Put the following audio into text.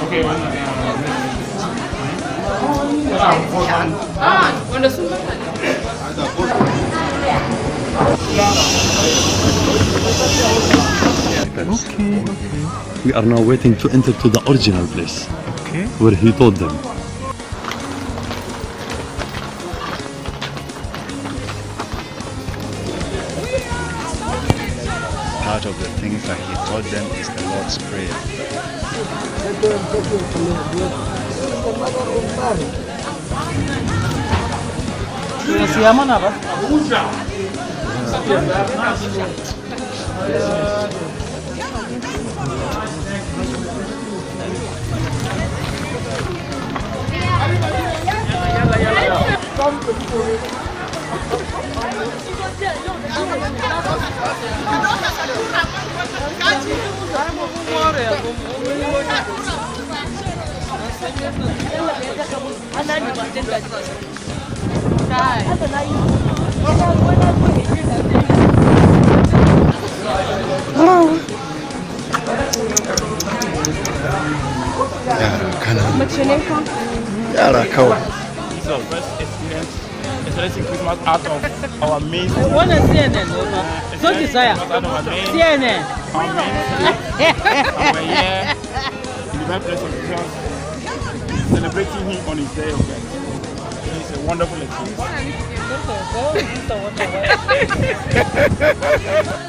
Okay. 원래 순간 Okay. We are now waiting to enter to the original place. Okay. Where he told them. Part of the things that he taught them is the Lord's Prayer. This is our first experience celebrating Christmas out of our main city. What is CNN? So desire. Out of our main CNN. our main city. And we're here in the birthplace of Jesus, celebrating him on his day of birth. It's a wonderful experience.